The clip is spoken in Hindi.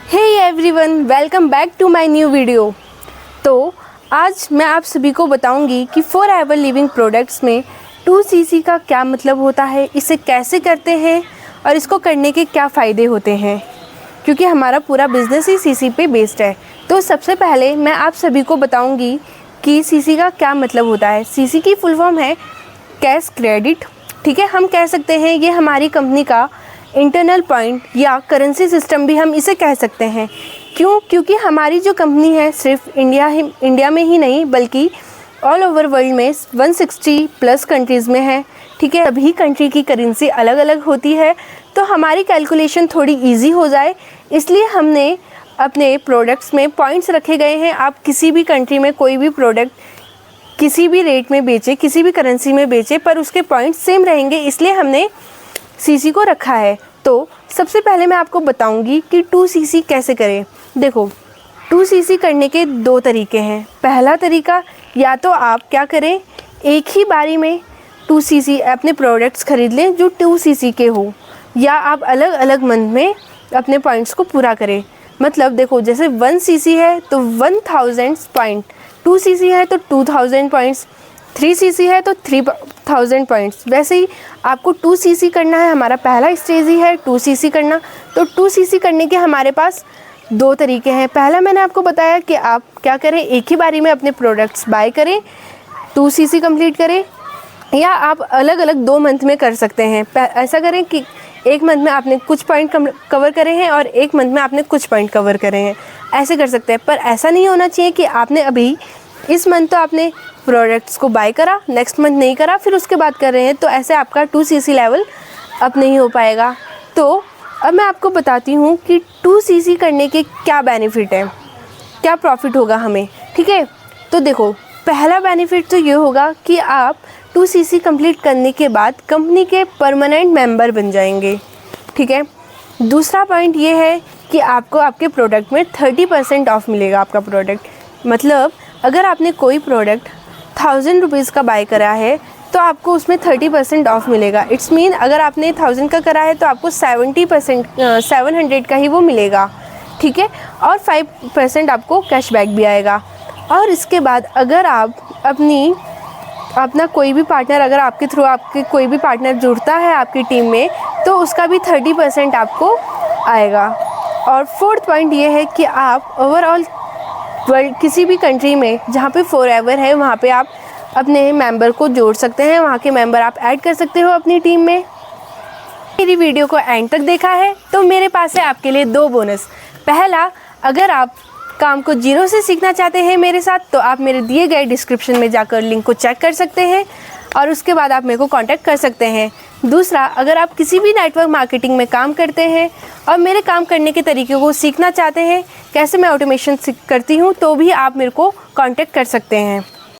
Hey everyone, welcome back to my new video. तो आज मैं आप सभी को बताऊंगी कि फॉरएवर लिविंग प्रोडक्ट्स में 2cc का क्या मतलब होता है, इसे कैसे करते हैं और इसको करने के क्या फ़ायदे होते हैं, क्योंकि हमारा पूरा बिजनेस ही सीसी पे बेस्ड है। तो सबसे पहले मैं आप सभी को बताऊंगी कि सीसी का क्या मतलब होता है। सीसी की फुल फॉर्म है कैश क्रेडिट, ठीक है। हम कह सकते हैं ये हमारी कंपनी का इंटरनल पॉइंट या करेंसी सिस्टम भी हम इसे कह सकते हैं। क्यों? क्योंकि हमारी जो कंपनी है सिर्फ इंडिया में ही नहीं बल्कि ऑल ओवर वर्ल्ड में 160 प्लस कंट्रीज़ में है, ठीक है। सभी कंट्री की करेंसी अलग अलग होती है, तो हमारी कैलकुलेशन थोड़ी इजी हो जाए इसलिए हमने अपने प्रोडक्ट्स में पॉइंट्स रखे गए हैं। आप किसी भी कंट्री में कोई भी प्रोडक्ट किसी भी रेट में बेचें, किसी भी करेंसी में बेचें, पर उसके पॉइंट्स सेम रहेंगे, इसलिए हमने सीसी को रखा है। तो सबसे पहले मैं आपको बताऊंगी कि 2cc कैसे करें। देखो, 2cc करने के दो तरीके हैं। पहला तरीका, या तो आप क्या करें, एक ही बारी में 2cc अपने प्रोडक्ट्स खरीद लें जो 2cc के हो, या आप अलग अलग मंथ में अपने पॉइंट्स को पूरा करें। मतलब देखो, जैसे 1cc है तो 1000 पॉइंट, 2cc है तो 2000 पॉइंट्स, 3cc है तो 3000 पॉइंट्स। वैसे ही आपको 2cc करना है, हमारा पहला स्टेज ही है 2cc करना। तो 2cc करने के हमारे पास दो तरीके हैं। पहला मैंने आपको बताया कि आप क्या करें, एक ही बारी में अपने प्रोडक्ट्स बाय करें, 2cc कंप्लीट करें, या आप अलग अलग 2 मंथ में कर सकते हैं। ऐसा करें कि एक मंथ में आपने कुछ पॉइंट कवर करे हैं और एक मंथ में आपने कुछ पॉइंट कवर करे हैं, ऐसे कर सकते हैं। पर ऐसा नहीं होना चाहिए कि आपने अभी इस मंथ तो आपने प्रोडक्ट्स को बाय करा, नेक्स्ट मंथ नहीं करा, फिर उसके बाद कर रहे हैं, तो ऐसे आपका 2cc लेवल अप नहीं हो पाएगा। तो अब मैं आपको बताती हूँ कि 2cc करने के क्या बेनिफिट है, क्या प्रॉफिट होगा हमें, ठीक है। तो देखो, पहला बेनिफिट तो ये होगा कि आप 2cc कंप्लीट करने के बाद कंपनी के परमानेंट मेंबर बन जाएंगे, ठीक है। दूसरा पॉइंट ये है कि आपको आपके प्रोडक्ट में 30% ऑफ मिलेगा। आपका प्रोडक्ट मतलब अगर आपने कोई प्रोडक्ट 1000 रुपीज़ का बाय करा है तो आपको उसमें 30% ऑफ मिलेगा। इट्स मीन अगर आपने 1000 का करा है तो आपको 700 का ही वो मिलेगा, ठीक है। और 5% आपको कैशबैक भी आएगा। और इसके बाद अगर आप अपना कोई भी पार्टनर, अगर आपके थ्रू आपके कोई भी पार्टनर जुड़ता है आपकी टीम में, तो उसका भी 30% आपको आएगा। और फोर्थ पॉइंट ये है कि आप ओवरऑल वर्ल्ड किसी भी कंट्री में जहाँ पे फॉरएवर है वहाँ पे आप अपने मेंबर को जोड़ सकते हैं, वहाँ के मेंबर आप ऐड कर सकते हो अपनी टीम में। मेरी वीडियो को एंड तक देखा है तो मेरे पास है आपके लिए 2 बोनस। पहला, अगर आप काम को जीरो से सीखना चाहते हैं मेरे साथ, तो आप मेरे दिए गए डिस्क्रिप्शन में जाकर लिंक को चेक कर सकते हैं और उसके बाद आप मेरे को कांटेक्ट कर सकते हैं। दूसरा, अगर आप किसी भी नेटवर्क मार्केटिंग में काम करते हैं और मेरे काम करने के तरीके को सीखना चाहते हैं, कैसे मैं ऑटोमेशन करती हूँ, तो भी आप मेरे को कांटेक्ट कर सकते हैं।